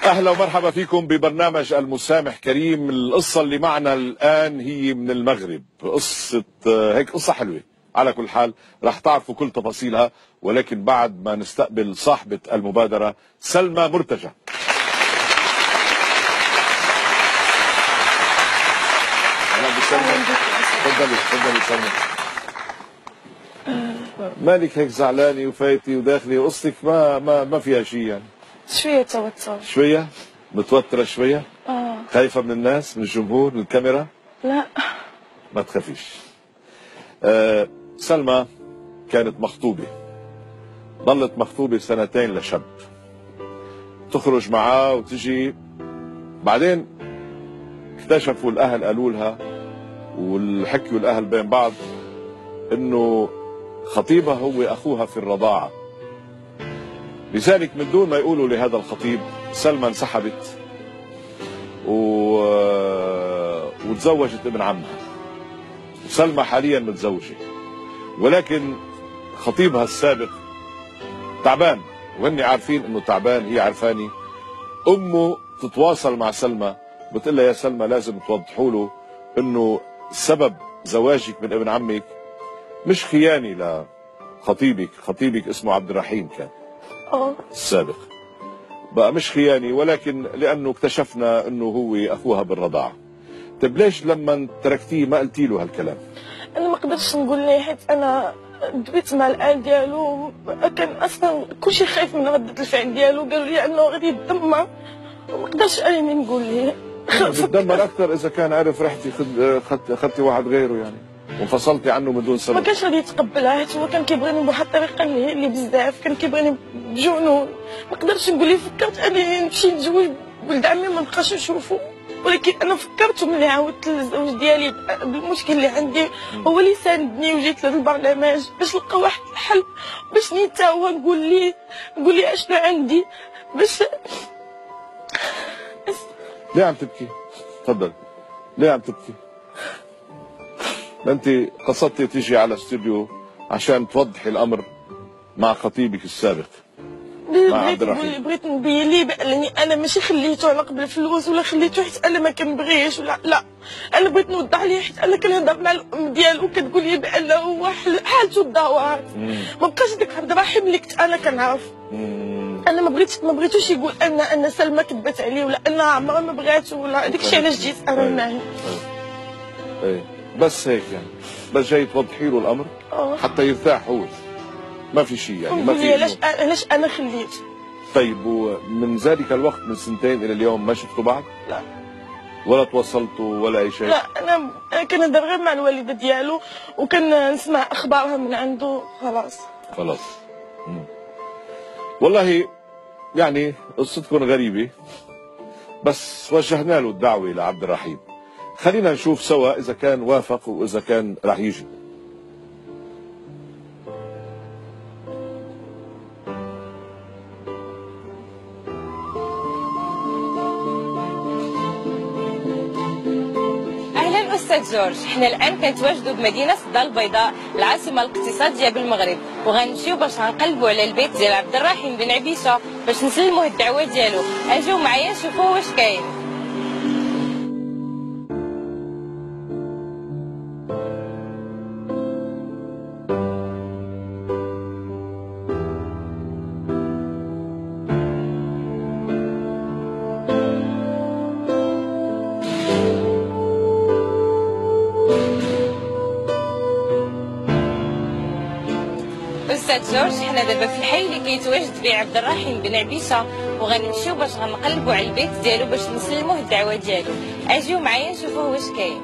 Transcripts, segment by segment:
أهلا ومرحبا فيكم ببرنامج المسامح كريم. القصة اللي معنا الآن هي من المغرب، قصة هيك قصة حلوة. على كل حال راح تعرفوا كل تفاصيلها، ولكن بعد ما نستقبل صاحبة المبادرة سلمى مرتجى. أهلا بسلمى. تفضلي سلمى. مالك هيك زعلانة وفايتة وداخلة قصتك ما فيها شيء يعني؟ شوية توتر. شوية؟ متوترة شوية؟ خايفة من الناس، من الجمهور، من الكاميرا؟ لا ما تخافيش. سلمى كانت مخطوبة، ظلت مخطوبة 2 سنين لشاب، تخرج معاه وتجي، بعدين اكتشفوا الأهل، قالوا لها والحكيوا الأهل بين بعض إنه خطيبها هو أخوها في الرضاعة. لذلك من دون ما يقولوا لهذا الخطيب سلمى انسحبت وتزوجت ابن عمها. سلمى حاليا متزوجة، ولكن خطيبها السابق تعبان، وهن عارفين انه تعبان، هي عارفاني. امه تتواصل مع سلمى بتقول لها يا سلمى لازم توضحوا له انه سبب زواجك من ابن عمك مش خيانة لخطيبك، خطيبك اسمه عبد الرحيم كان السابق، بقى مش خيانة، ولكن لانه اكتشفنا انه هو اخوها بالرضاعة. طيب ليش لما تركتيه ما قلتي له هالكلام؟ انا ما قدرتش نقول ليه، حيت انا دبيت مع الآل ديالو، كان اصلا كلشي خايف من ردة الفعل ديالو، قالوا لي انه غادي يتدمر، وما قدرتش انني نقول ليه. يتدمر اكثر اذا كان عرف رحتي خدتي واحد غيره يعني وانفصلتي عنه من دون سبب. ما كانش غادي يتقبلها، حيت هو كان كيبغيني بواحد الطريقه اللي بزاف، كان كيبغيني بجنون. ما قدرتش نقول ليه، فكرت انني نمشي نتزوج ولد عمي ما نبقاش نشوفو، ولكن انا فكرت ملي عاودت للزوج ديالي بالمشكل اللي عندي، هو اللي ساندني، وجيت لهذا البرنامج باش نلقى واحد الحل، باش نيتا هو نقول لي اشنو عندي باش. ليه عم تبكي؟ تفضل. ليه عم تبكي؟ انت قصدتي تيجي على استوديو عشان توضحي الامر مع خطيبك السابق مع عبد الرحيم. بغيت نبين ليه بانني انا ماشي خليته على قبل الفلوس، ولا خليته حيت انا ما كنبغيش، لا انا بغيت نوضح ليه، حيت انا كنهضر مع الام ديالو كتقول لي بانه هو حالته تدهورت، ما بقاش داك عبد الرحيم اللي كنت انا كنعرف. انا ما بغيتوش يقول ان سلمى كذبت عليه، ولا انها عمرها ما بغاتو، ولا داكشي علاش جيت انا معاه. ايه بس هيك يعني، بس جاي توضحي له الامر حتى يرتاح هو، ما في شيء يعني، ما في. علاش انا خليت. طيب ومن ذلك الوقت من 2 سنين الى اليوم ما شفتوا بعض؟ لا ولا تواصلتوا ولا اي شيء؟ لا انا كنهضر غير مع الوالده ديالو، وكان نسمع اخبارها من عنده. خلاص. والله يعني قصتكم غريبه، بس وجهنا له الدعوه لعبد الرحيم، خلينا نشوف سوا اذا كان وافق واذا كان راح يجي. أستاذ جورج، احنا الآن كنتواجدوا بمدينة الدار البيضاء، العاصمة الاقتصادية بالمغرب، وغنمشيو باش غنقلبوا على البيت ديال عبد الرحيم بن عبيشة باش نسلموه الدعوة ديالو. اجيو معايا نشوفوا واش كاين. أستاذ جورج، حنا دابا في الحي اللي كيتواجد فيه عبد الرحيم بن عبيشة، وغنمشيو باش غنقلبوا على البيت ديالو باش نسلموه الدعوة ديالو. اجيو معايا نشوفوه واش كاين.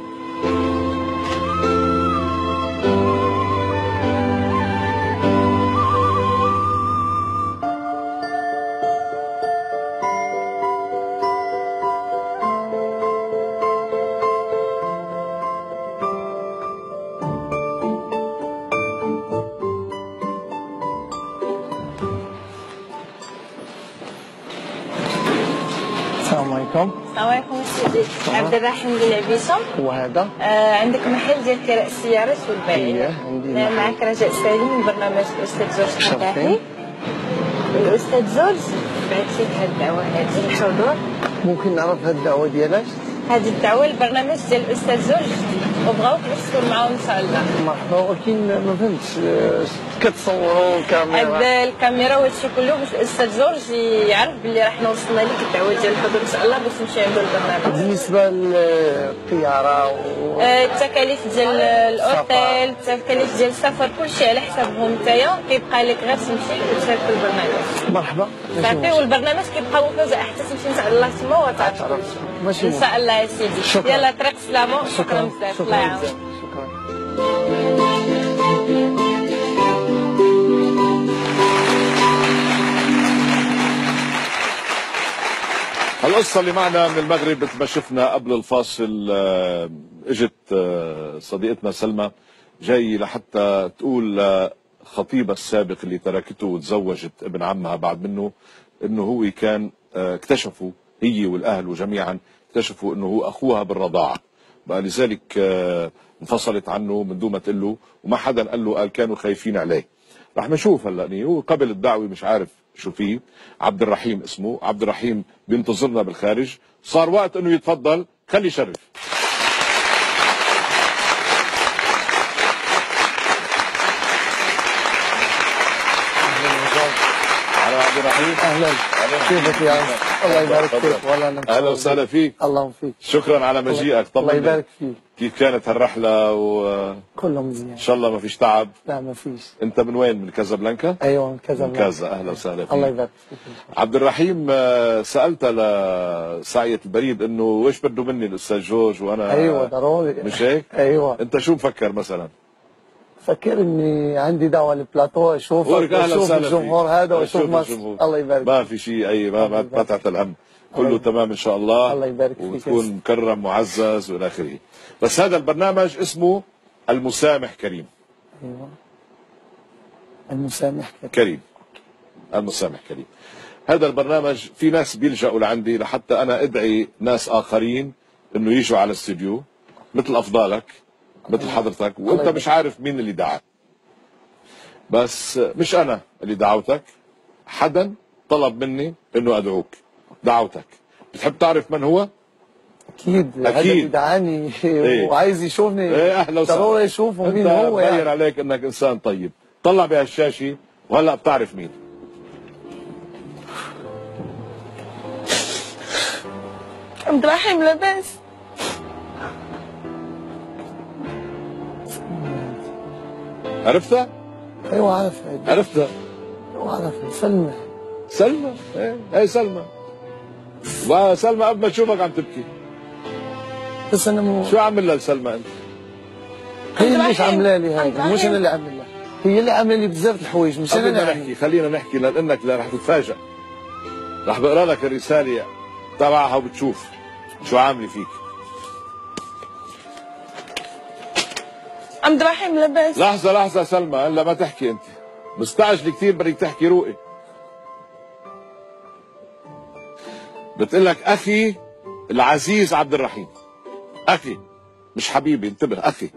السلام عليكم. السلام عليكم سيدي. عبد الرحيم بن عبيشة. وهذا عندك محل ديال كراء السيارات والبيع. معك رجاء سالم من برنامج الاستاذ جورج القطاحي. الاستاذ جورج بعثتي لهاد الدعوه هذه الحضور. ممكن نعرف هاد الدعوه ديالاش؟ هذه الدعوه البرنامج ديال الاستاذ جورج وبغاوك باش تكون معاهم ان شاء الله. مرحبا، ولكن ما فهمتش كتصوروا الكاميرا؟ هاد الكاميرا وهادشي كله باش الاستاذ جورج يعرف بلي راه حنا وصلنا لك الدعوه ديال الحضور ان شاء الله باش نمشي عنده البرنامج. بالنسبه للطياره التكاليف ديال الاوتيل، التكاليف ديال السفر، كلشي على حسابهم نتايا، كيبقى لك غير تمشي وتشارك في البرنامج. مرحبا. صافي، والبرنامج كيبقى مفاجاه حتى تمشي ان شاء الله تما وتعرف. ماشي ان شاء الله يا سيدي. شكرا. يلا طريق سلامه. شكرا بزاف. الله يعاونك. شكرا. القصة اللي معنا من المغرب مثل ما شفنا قبل الفاصل، اجت صديقتنا سلمى جاي لحتى تقول لخطيبها السابق اللي تركته وتزوجت ابن عمها بعد منه انه هو كان اكتشفوا هي والاهل جميعا اكتشفوا انه هو اخوها بالرضاعة، بقى لذلك انفصلت عنه من دون ما تقول له، وما حدا قال له، قال كانوا خايفين عليه. رح نشوف هلا هو قبل الدعوه مش عارف شو فيه. عبد الرحيم اسمه، عبد الرحيم بينتظرنا بالخارج، صار وقت انه يتفضل، خلي يشرف. اهلا عبد الرحيم. اهلا، كيفك يا عم؟ الله يبارك فيك. والله اهلا وسهلا فيك. الله فيك. شكرا على مجيئك. طبعا الله يبارك فيك. كيف كانت هالرحله كله مزيان ان شاء الله ما فيش تعب؟ لا ما فيش. انت من وين؟ من كازابلانكا؟ ايوه من كازابلانكا. من كازا. اهلا وسهلا فيك. الله يبارك فيك. عبد الرحيم، سالت لساعية البريد انه ويش بده مني الاستاذ جورج وانا ايوه ضروري. مش هيك؟ ايوه. انت شو مفكر مثلا؟ فكر اني عندي دعوه للبلاطو، اشوفك واشوف الجمهور هذا واشوف مصر. الله يبارك. ما في شيء، اي ما تعتل هم، كله تمام ان شاء الله. الله يبارك فيك. وتكون مكرم معزز والى اخره. بس هذا البرنامج اسمه المسامح كريم. ايوه المسامح كريم. المسامح كريم. هذا البرنامج في ناس بيلجأوا لعندي لحتى انا ادعي ناس اخرين انه يجوا على الاستوديو مثل افضالك مثل حضرتك، وانت مش عارف مين اللي دعاك. بس مش انا اللي دعوتك، حدا طلب مني انه ادعوك، دعوتك. بتحب تعرف من هو؟ اكيد. هذا اللي دعاني وعايز يشوفني. اهلا وسهلا. ضروري يشوفه مين هو. يعني باين عليك انك انسان طيب. طلع بهالشاشه وهلا بتعرف مين. عبد الرحيم لاباس؟ عرفتها؟ ايوه عارفها. عرفتها؟ ايوه عارفها. سلمى. سلمى؟ ايه سلمى. وسلمى قبل ما تشوفك عم تبكي. بس انا شو عامل لها لسلمى انت؟ هي اللي عامله لي هذا، مش انا اللي عامل لها. هي اللي عامله لي بزاف الحوايج، مش انا اللي نحكي. خلينا نحكي لانك رح تتفاجئ. رح بقرا لك الرساله تبعها وبتشوف شو عامله فيك. عبد الرحيم لاباس؟ لحظة سلمى، هلا ما تحكي انت. مستعجل كثير، بدك تحكي روقي. بتقول لك اخي العزيز عبد الرحيم. اخي مش حبيبي، انتبه، اخي.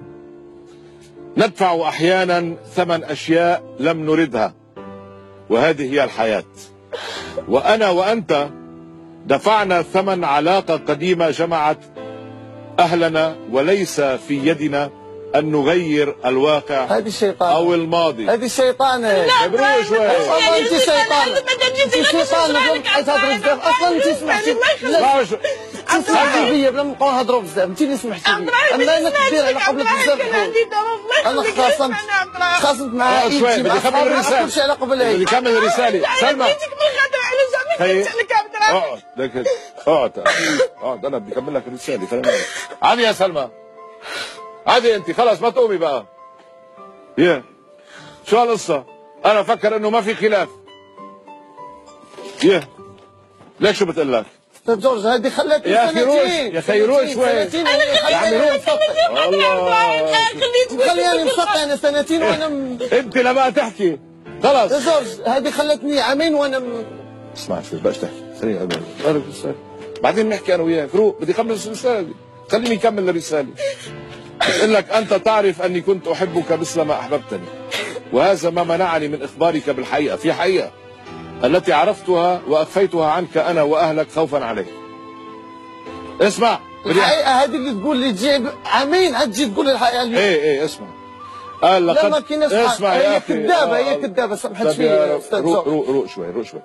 ندفع احيانا ثمن اشياء لم نردها، وهذه هي الحياة. وانا وانت دفعنا ثمن علاقة قديمة جمعت اهلنا، وليس في يدنا أن نغير الواقع. هذه الشيطان أو الماضي. هذه الشيطانة. ابروي شوي. والله أنت شيطان. أنت شيطان. تهضر بزاف. أصلا أنت سمحتي. لا سمحتي بيا بلا نبقاو نهضروا بزاف. أنت اللي سمحتي بيا. أما أنا كبير على قبلك بزاف. أنا خاصمت مع أنت مع أصحابي كل شيء على قبل هيك. اللي كمل الرسالة. سلمى. اقعد أنا بدي أكمل لك الرسالة. عادي يا سلمى. عادي انت خلاص ما تقومي بقى. شو هالقصة؟ انا افكر انه ما في خلاف. ليش شو بتقول لك؟ استاذ جورج هذه خلتني يا اخي روش، يا اخي روش شوي. يا عمي روش خليني مسطع انا سنتين وانا انت لما تحكي خلاص. يا جورج هذه خلتني عامين وانا اسمع شوي بقاش تحكي. خليني اقول بعدين نحكي انا وياك. روح بدي اكمل الرسالة. خليني اكمل الرسالة. بقول لك أنت تعرف أني كنت أحبك مثل ما أحببتني، وهذا ما منعني من إخبارك بالحقيقة. في حقيقة التي عرفتها وأخفيتها عنك أنا وأهلك خوفا عليك. اسمع الحقيقة هذه اللي تقول لي تجي عامين عاد تجي تقول الحقيقة اليوم. ايه اسمع. قال لقد لا ما كايناش اسمع يا هي أخي. كذابة هي كذابة سمحت فيا أستاذ روق شوي.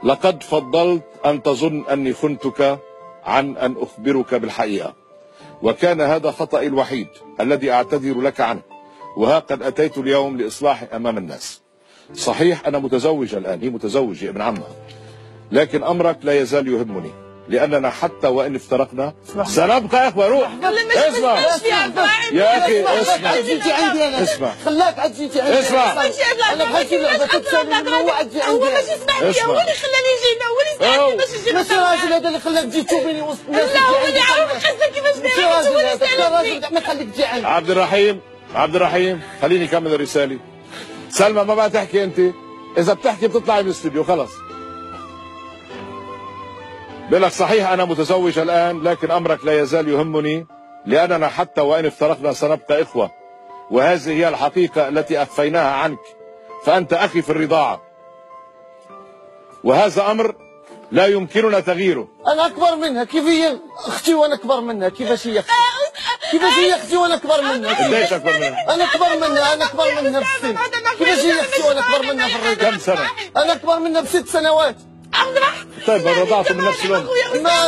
لقد فضلت أن تظن أني خنتك عن أن أخبرك بالحقيقة، وكان هذا خطأي الوحيد الذي أعتذر لك عنه، وها قد أتيت اليوم لإصلاحي أمام الناس. صحيح أنا متزوجة الآن، هي متزوجة ابن عمها، لكن أمرك لا يزال يهمني، لأننا حتى وإن افترقنا سنبقى إخوة. روح اسمع يا أخي، اسمع جيتي عندي أنا اسمع خلاك عاد جيتي عندي اسمع أنا بحالتي لعبة تتسالي منه وعاد جي عندي. هو باش يسمع فيا، هو اللي خلاني نجي، هو اللي ساعدني باش نجي. ماشي راجل هذا اللي خلاك تجي تشوفيني وسط الناس. لا هو اللي عرف القصة كيفاش دايرة، هو اللي ساعدني. راجل ما خليك تجي عندي. عبد الرحيم خليني أكمل الرسالة. سلمى ما بقى تحكي أنت، إذا بتحكي بتطلعي من الاستوديو خلص. بقول لك صحيح أنا متزوجة الآن، لكن أمرك لا يزال يهمني، لأننا حتى وإن افترقنا سنبقى إخوة، وهذه هي الحقيقة التي أخفيناها عنك، فأنت أخي في الرضاعة، وهذا أمر لا يمكننا تغييره. أنا أكبر منها، كيف هي أختي وأنا أكبر منها؟ كيفاش هي أختي؟ كيفاش هي أختي وأنا أكبر منها؟ قديش أكبر منها؟ أنا أكبر منها بالسن. كيفاش هي أختي وأنا أكبر منها في الرضاعة؟ كم سنة؟ أنا أكبر منها ب6 سنوات. طيب رضعتوا من نفس الأم؟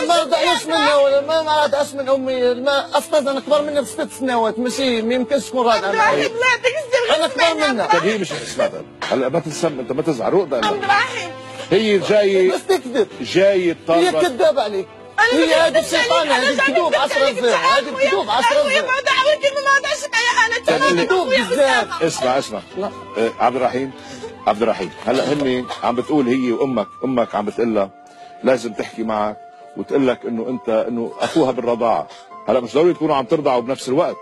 ما رضعناش منها ولا ما رضعش من أمي، ما أصلا أنا أكبر منها ب6 سنوات، ماشي ما يمكنش تكون راضعة معايا. أنا أكبر منها. طيب هي مش اسمع هلا ما تنسم، أنت ما تزعل روق عبد الرحيم هي بس تكذب، جاي هي كذابة عليك. هي هذه الشيطانة، هذه الكذوب 10 رزق، هذه الكذوب 10 رزق. ما دعوة كلمة ما دعش معايا أنا كذوب بزاف. اسمع عبد الرحيم هلا هني عم بتقول هي وامك عم بتقول لها لازم تحكي معك وتقول لك انه اخوها بالرضاعه. هلا مش ضروري تكونوا عم ترضعوا بنفس الوقت،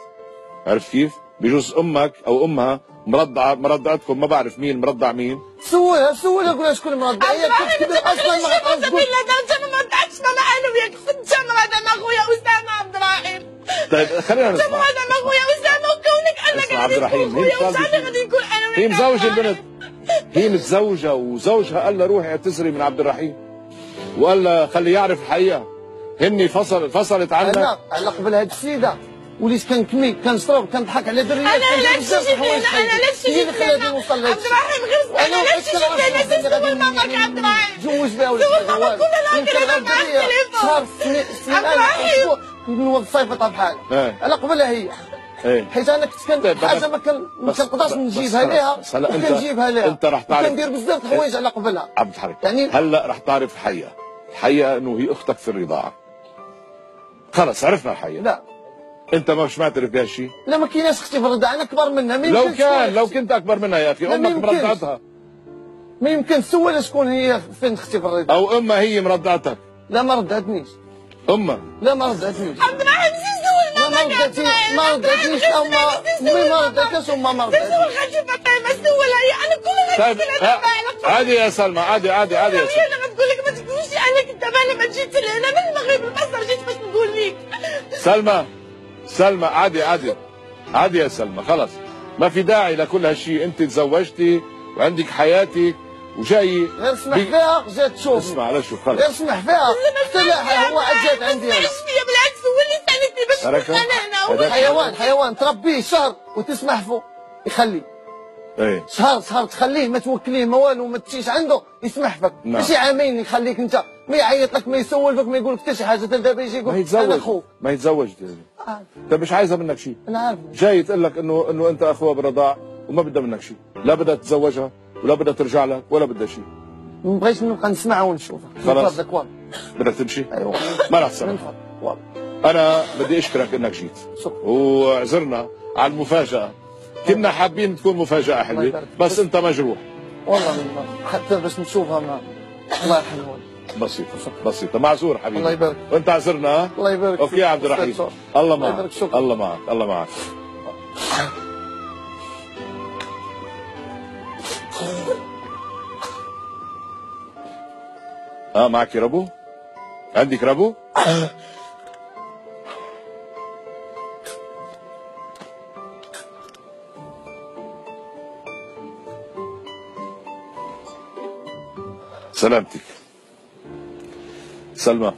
عرفت كيف؟ بجوز امك او امها مرضعتكم، ما بعرف مين مرضع مين. سولها قول لها شكون مرضع. هي كذب اصلا ما غتعرفش تقول. انا ما رضعتش ماما، انا وياك في الجمره هذا مع خويا اسامه. عبد الرحيم طيب خلينا نسمع. الجمره هذا مع خويا اسامه، وكونك انا عبد الرحيم هي مزوجه البنت، هي متزوجه وزوجها قال لها روحي اعتذري من عبد الرحيم، وقال لها خليه يعرف الحقيقه. هني فصلت عنك. انا على قبل هاد السيده وليت كنكمي كنشرب كنضحك على دريات. انا لا تشوف هي اللي خلاتني نوصل لهاد عبد الرحيم غير انا لا تشوف انا سول ماماك عبد الرحيم تزوج بها ولا ماما كلنا يمكن غير دريه شهر سنين نوض صيفطها بحال. على قبلها هي حيت انا كنت حاجه ما كنقدرش نجيبها ليها وكنجيبها ليها. انت رح تعرف كندير بزاف الحوايج على قبلها. عبد الحليم يعني هلا رح تعرف الحقيقه انه هي اختك في الرضاعه. خلص عرفنا الحقيقه. لا انت مش معترف بهالشيء؟ لا ما كايناش اختي في الرضاعه، انا اكبر منها. لو كنت اكبر منها يا اخي امك مرضعتها. ما يمكن سول شكون هي فين اختي في الرضاعه. او امها هي مرضعتك. لا ما رضعتنيش. امها لا ما رضعتنيش. عبد الرحيم سول ماماك ما رضعتنيش او ما رضعتش وما ما رضعتش. سول خالتي فاطمه سولها هي. انا كل ما عادي يا سلمى عادي يا سلمى. انا بتقول لك ما تقوليش انا كنت انا ما جيت لهنا من المغرب لمصر، جيت باش نقول لك. سلمى عادي يا سلمى، خلص ما في داعي لكل هالشيء. انت تزوجتي وعندك حياتك وجاي غير اسمح فيها جات تشوف. اسمع لا شوف خلص غير اسمح فيها سلاح هو جات عندي ما فيا بالعكس هو اللي سالتني باش نكون انا هنا. حيوان تربيه شهر وتسمح فيه يخلي شهر تخليه ما توكليه ما والو ما تمشيش عنده يسمح فيك. ماشي عامين يخليك انت ما يعيط لك ما يسول فيك ما يقول لك حتى شي حاجه. دابا يجي يقول انا اخوك ما يتزوج. انت مش عايزه منك شيء. انا عارف. جاي تقول لك انه انت اخوها بالرضاعه وما بدها منك شيء، لا بدها تتزوجها ولا بدها ترجع لك ولا بدها شيء. ما بغيتش نبقى نسمعها ونشوفها. خلاص بدك تمشي؟ ايوه ما راح تسمع. انا بدي اشكرك انك جيت وعذرنا على المفاجاه. كنا حابين تكون مفاجاه حلوه بس انت مجروح والله حتى باش نشوفها ما الله يرحمه. بسيطه معذور حبيبي. الله يبارك. وانت عذرنا. الله يبارك. اوكي يا عبد الرحيم. الله معك. الله معك. معك ربو؟ عندك ربو؟ سلامتك. سلمى،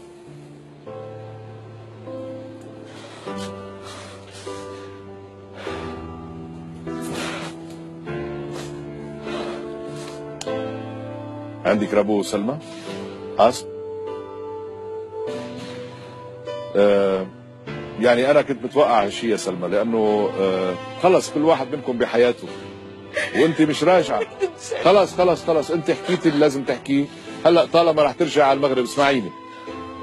عندك ربو سلمى؟ يعني انا كنت متوقع هالشيء يا سلمى، لانه خلص كل واحد منكم بحياته وانت مش راجعه. خلص انت حكيتي اللي لازم تحكيه. هلا طالما رح ترجع على المغرب، اسمعيني،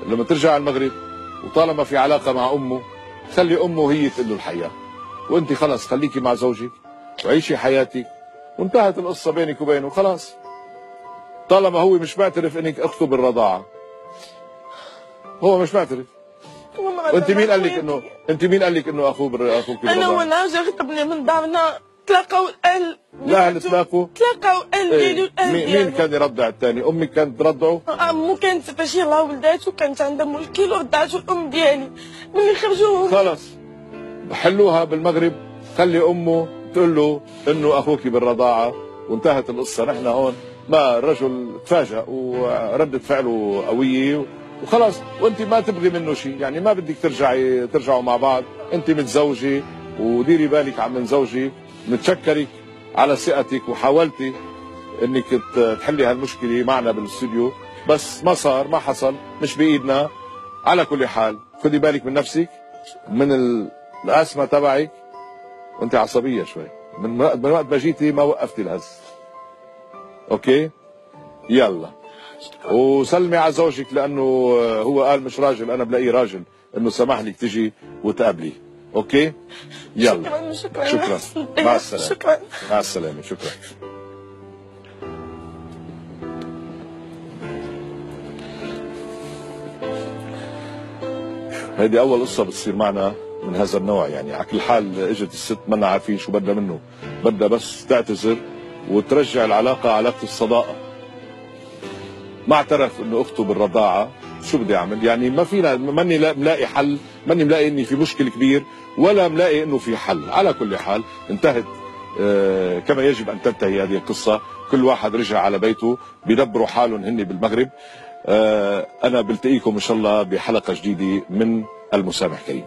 لما ترجع على المغرب وطالما في علاقه مع امه، خلي امه هي تقول له الحقيقه، وانت خلص خليكي مع زوجك وعيشي حياتك وانتهت القصه بينك وبينه خلاص. طالما هو مش معترف انك اخته بالرضاعه، هو مش معترف. وانت مين قال لك انه اخوك بالرضاعه؟ انا وانا جربني من بعدنا تلاقوا الاهل. الاهل تلاقوا الاهل ديالي والاهل ديالي. مين كان يرضع الثاني؟ امك كانت ترضعه؟ امه كانت فاش يلاه ولداتو كانت عندها مشكل ورضعته الام ديالي. ملي خرجوا خلص حلوها بالمغرب، خلي امه تقول له انه اخوك بالرضاعه وانتهت القصه. نحن هون ما الرجل تفاجأ وردة فعله قويه وخلاص، وانت ما تبغي منه شيء، يعني ما بدك ترجعوا مع بعض. انت متزوجه وديري بالك من زوجك. متشكرك على ثقتك وحاولتي انك تحلي هالمشكله معنا بالاستوديو، بس ما صار، ما حصل، مش بايدنا. على كل حال خدي بالك من نفسك، من الاسمه تبعك، وانت عصبيه شوي. من وقت ما جيتي ما وقفتي الهز. اوكي يلا، وسلمي على زوجك لانه هو قال مش راجل، انا بلاقيه راجل انه سمح لك تجي وتقابليه. اوكي يلا. شكرا. مع السلامه. مع السلامه. شكرا. هيدي اول قصه بتصير معنا من هذا النوع. يعني على كل حال اجت الست منا عارفين شو بدها منه، بدها بس تعتذر وترجع العلاقه علاقه الصداقه. ما اعترف انه اخته بالرضاعه، شو بدي اعمل؟ يعني ما فينا، ماني ملاقي حل، ماني ملاقي اني في مشكل كبير ولا ملاقي انه في حل. على كل حال انتهت كما يجب ان تنتهي هذه القصه. كل واحد رجع على بيته، بيدبروا حالهم هن بالمغرب. انا بلتقيكم ان شاء الله بحلقه جديده من المسامح كريم.